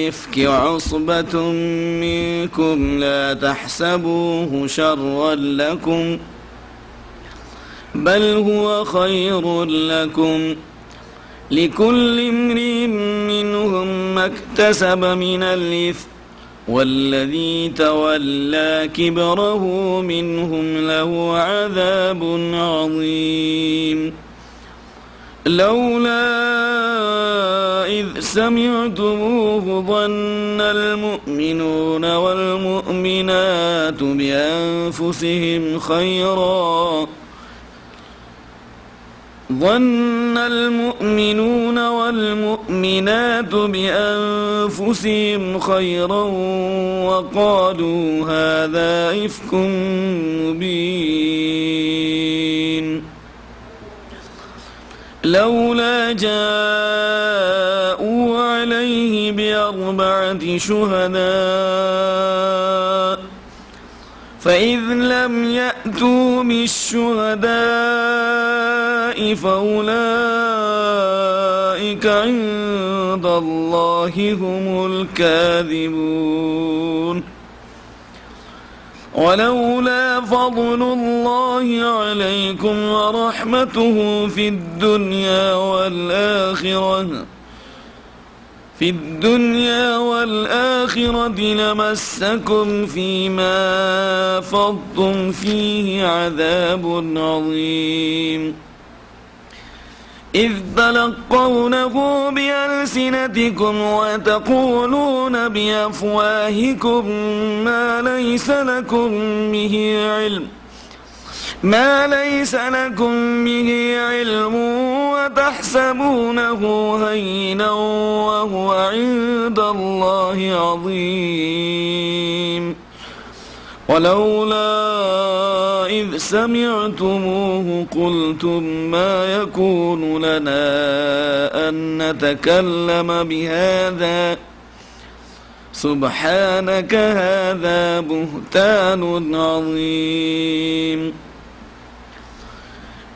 الإفك عصبة منكم لا تحسبوه شرا لكم بل هو خير لكم لكل امرئ منهم ما اكتسب من الإثم والذي تولى كبره منهم له عذاب عظيم لولا إذ سمعتموه ظن المؤمنون والمؤمنات بأنفسهم خيرا وقالوا هذا إفك مبين لولا جاءوا عليه بأربعة شهداء فإذ لم يأتوا بالشهداء فأولئك عند الله هم الكاذبون ولولا فضل الله عليكم ورحمته في الدنيا والآخرة لمسكم فيما أفضتم فيه عذاب عظيم إذ تلقونه بألسنتكم وتقولون بأفواهكم ما ليس لكم به علم وتحسبونه هينا وهو عند الله عظيم ولولا إذ سمعتموه قلتم ما يكون لنا أن نتكلم بهذا سبحانك هذا بهتان عظيم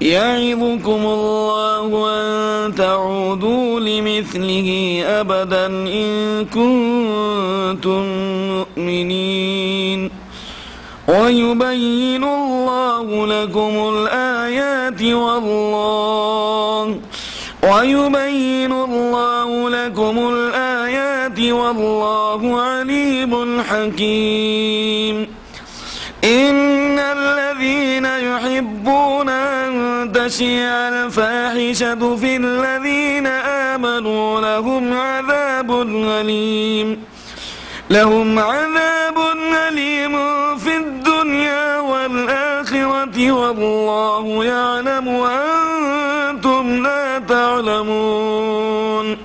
يعظكم الله أن تعودوا لمثله أبدا إن كنتم مؤمنين ويبين الله لكم الآيات والله عليم حكيم إن الذين يحبون أن تشيع الفاحشة في الذين آمنوا لهم عذاب أليم في الدنيا والآخرة والله يعلم وأنتم لا تعلمون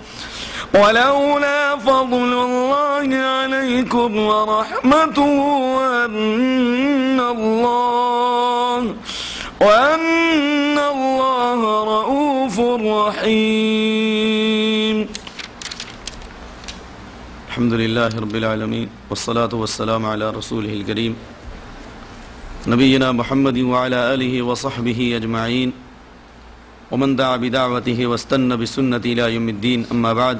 ولولا فضل الله عليكم ورحمته وأن الله رؤوف رحيم الحمد لله رب العالمين والصلاة والسلام على رسوله الكريم نبينا محمد وعلى آله وصحبه أجمعين ومن دعا بدعوته واستنى بسنته إلى يوم الدين أما بعد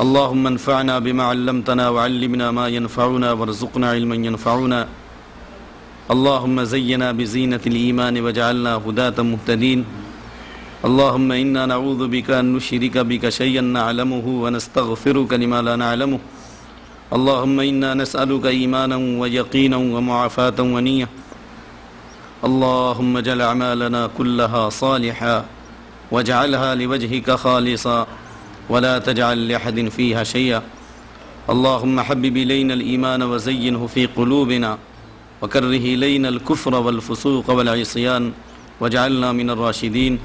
اللهم انفعنا بما علمتنا وعلمنا ما ينفعنا وارزقنا علما ينفعنا اللهم زينا بزينة الإيمان واجعلنا هداة مهتدين اللهم إنا نعوذ بك أن نشرك بك شيئا نعلمه ونستغفرك لما لا نعلمه اللهم إنا نسألك إيمانا ويقينا ومعافاة ونية اللهم اجعل أعمالنا كلها صالحة واجعلها لوجهك خالصا ولا تجعل لأحد فيها شيئا اللهم حبب إلينا الإيمان وزينه في قلوبنا وكره إلينا الكفر والفسوق والعصيان واجعلنا من الراشدين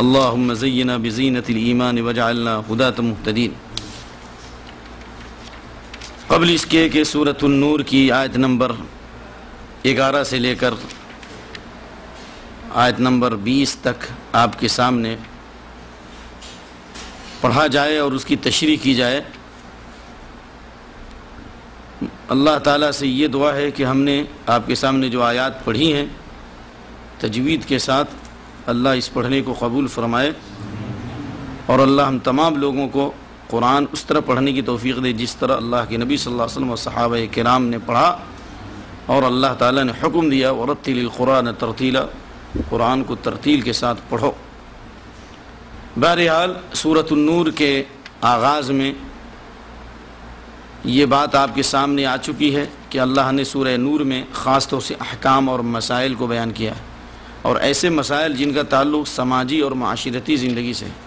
اللهم زينا بزينة الإيمان واجعلنا هداة مهتدين قبل اس کے کہ سورۃ النور کی آیت نمبر 11 سے لے کر آیت نمبر 20 تک آپ کے سامنے پڑھا جائے اور اس کی تشریح کی جائے، اللہ تعالیٰ سے یہ دعا ہے کہ ہم نے آپ کے سامنے جو آیات پڑھی ہیں تجوید کے ساتھ، اللہ اس پڑھنے کو قبول فرمائے اور اللہ ہم تمام لوگوں کو قرآن اس طرح پڑھنے کی توفیق دے جس طرح اللہ کے نبی صلی اللہ علیہ وسلم و صحابہ کرام نے پڑھا اور اللہ تعالیٰ نے حکم دیا وَرَتِّلِ الْقُرْآنَ تَرْتِيلًا، قرآن کو ترتیل کے ساتھ پڑھو۔ بہرحال سورۃ النور کے آغاز میں یہ بات آپ کے سامنے آ چکی ہے کہ اللہ نے سورہ نور میں خاص طور سے احکام اور مسائل کو بیان کیا ہے، اور ایسے مسائل جن کا تعلق سماجی اور معاشرتی زندگی سے ہے،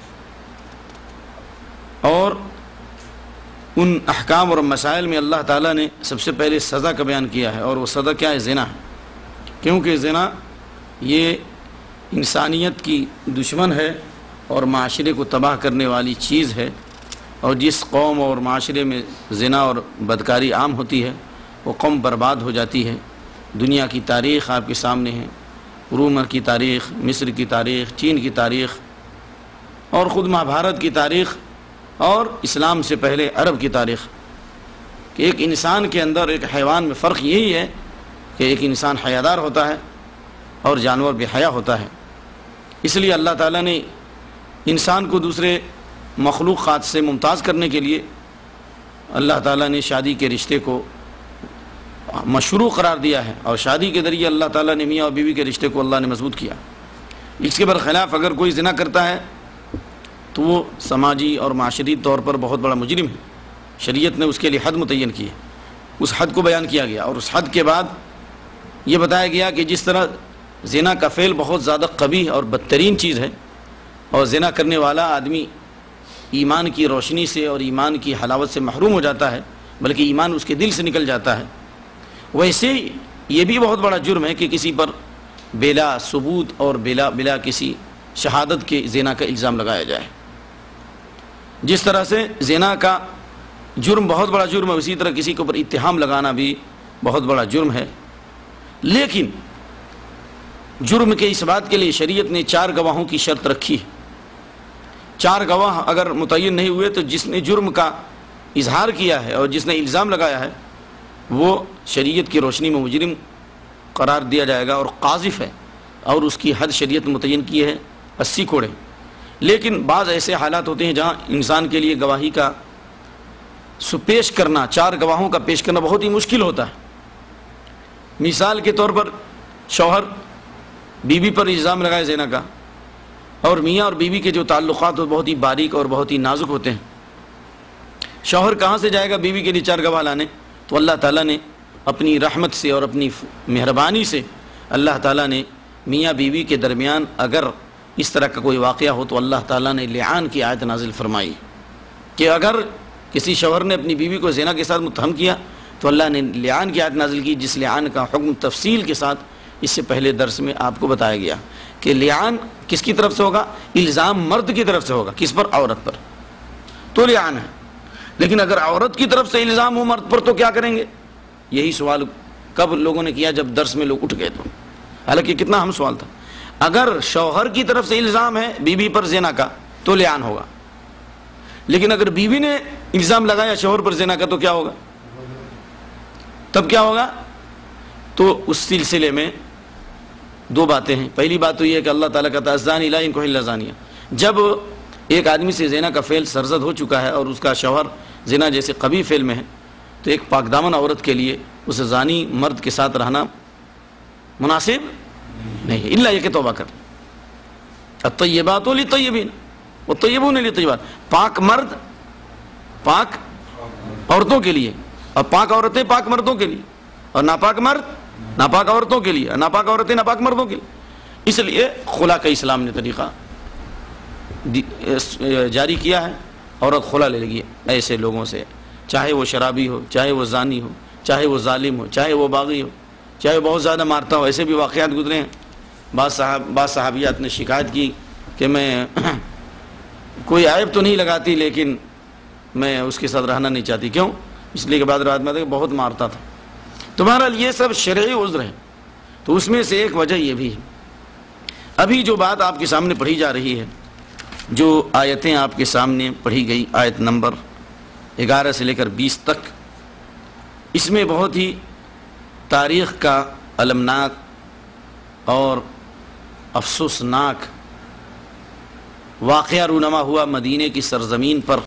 اور ان احکام اور مسائل میں اللہ تعالیٰ نے سب سے پہلے سزا کا بیان کیا ہے، اور وہ سزا کیا ہے؟ زنا ہے، کیونکہ زنا یہ انسانیت کی دشمن ہے اور معاشرے کو تباہ کرنے والی چیز ہے، اور جس قوم اور معاشرے میں زنا اور بدکاری عام ہوتی ہے وہ قوم برباد ہو جاتی ہے۔ دنیا کی تاریخ آپ کے سامنے ہے، روم کی تاریخ، مصر کی تاریخ، چین کی تاریخ، اور خود مہابھارت کی تاریخ، اور اسلام سے پہلے عرب کی تاریخ، کہ ایک انسان کے اندر ایک حیوان میں فرق یہی ہے کہ ایک انسان حیادار ہوتا ہے اور جانور بے حیا ہوتا ہے۔ اس لیے اللہ تعالیٰ نے انسان کو دوسرے مخلوقات سے ممتاز کرنے کے لیے اللہ تعالیٰ نے شادی کے رشتے کو مشروع قرار دیا ہے، اور شادی کے ذریعے اللہ تعالیٰ نے میاں اور بیوی کے رشتے کو اللہ نے مضبوط کیا۔ اس کے برخلاف اگر کوئی زنا کرتا ہے تو وہ سماجی اور معاشرتی طور پر بہت بڑا مجرم ہے۔ شریعت نے اس کے لیے حد متعین کی ہے، اس حد کو بیان کیا گیا، اور اس حد کے بعد یہ بتایا گیا کہ جس طرح زنا کا فعل بہت زیادہ قبیح اور بدترین چیز ہے، اور زنا کرنے والا آدمی ایمان کی روشنی سے اور ایمان کی حلاوت سے محروم ہو جاتا ہے، بلکہ ایمان اس کے دل سے نکل جاتا ہے، ویسے یہ بھی بہت بڑا جرم ہے کہ کسی پر بلا ثبوت اور بلا کسی شہادت کے زنا کا الزام لگایا جائے۔ جس طرح سے زنا کا جرم بہت بڑا جرم ہے، اسی طرح کسی کے اوپر اتہام لگانا بھی بہت بڑا جرم ہے۔ لیکن جرم کے اس بات کے لیے شریعت نے 4 گواہوں کی شرط رکھی ہے۔ 4 گواہ اگر متعین نہیں ہوئے تو جس نے جرم کا اظہار کیا ہے اور جس نے الزام لگایا ہے وہ شریعت کی روشنی میں مجرم قرار دیا جائے گا اور قاذف ہے، اور اس کی حد شریعت متعین کی ہے 80 کوڑے۔ لیکن بعض ایسے حالات ہوتے ہیں جہاں انسان کے لیے گواہی کا پیش کرنا، 4 گواہوں کا پیش کرنا بہت ہی مشکل ہوتا ہے۔ مثال کے طور پر شوہر بیوی پر الزام لگائے زنا کا، اور میاں اور بیوی کے جو تعلقات بہت ہی باریک اور بہت ہی نازک ہوتے ہیں، شوہر کہاں سے جائے گا بیوی کے لیے 4 گواہ لانے؟ تو اللہ تعالیٰ نے اپنی رحمت سے اور اپنی مہربانی سے اللہ تعالیٰ نے میاں بیوی کے درمیان اگر اس طرح کا کوئی واقعہ ہو تو اللہ تعالیٰ نے لعان کی آیت نازل فرمائی کہ اگر کسی شوہر نے اپنی بیوی کو زنا کے ساتھ متہم کیا تو اللہ نے لعان کی آیت نازل کی، جس لعان کا حکم تفصیل کے ساتھ اس سے پہلے درس میں آپ کو بتایا گیا کہ لعان کس کی طرف سے ہوگا؟ الزام مرد کی طرف سے ہوگا، کس پر؟ عورت پر، تو لعان ہے۔ لیکن اگر عورت کی طرف سے الزام ہو مرد پر تو کیا کریں گے؟ یہی سوال کب لوگوں نے کیا؟ جب درس میں لوگ اٹھ گئے تو، حالانکہ کتنا اہم سوال تھا۔ اگر شوہر کی طرف سے الزام ہے بیوی پر زنا کا تو لعان ہوگا، لیکن اگر بیوی نے الزام لگایا شوہر پر زنا کا تو کیا ہوگا؟ تب کیا ہوگا؟ تو اس سلسلے میں 2 باتیں ہیں۔ پہلی بات تو یہ ہے کہ اللہ تعالیٰ کا الزانی لا ينكح الا زانیہ، جب ایک آدمی سے زنا کا فعل سرزد ہو چکا ہے اور اس کا شوہر زنا جیسے قبیح فعل میں ہے تو ایک پاک دامن عورت کے لیے اس زانی مرد کے ساتھ رہنا مناسب نہیں ہے، الا یہ کہ توبہ کر۔ الطیبات للطیبین والطیبون للطیبات، پاک مرد پاک عورتوں کے لیے، اور پاک عورتیں پاک مردوں کے لیے، اور ناپاک مرد ناپاک عورتوں کے لیے، ناپاک عورتیں ناپاک مردوں کے لیے۔ اس لیے خلا کا اسلام نے طریقہ جاری کیا ہے، عورت خلا لے لگی ایسے لوگوں سے، چاہے وہ شرابی ہو، چاہے وہ زانی ہو، چاہے وہ ظالم ہو، چاہے وہ باغی ہو، چاہے بہت زیادہ مارتا ہو۔ ایسے بھی واقعات گزرے ہیں۔ بعض صحابیات نے شکایت کی کہ میں کوئی عیب تو نہیں لگاتی لیکن میں اس کے ساتھ رہنا نہیں چاہتی۔ کیوں؟ اس لیے کہ بعد رات میں بہت مارتا تھا۔ تو بہرحال یہ سب شرعی عذر ہے، تو اس میں سے ایک وجہ یہ بھی ہے۔ ابھی جو بات آپ کے سامنے پڑھی جا رہی ہے، جو آیتیں آپ کے سامنے پڑھی گئی، آیت نمبر 11 سے لے کر 20 تک، اس میں بہت ہی تاریخ کا المناک اور افسوسناک واقعہ رونما ہوا مدینے کی سرزمین پر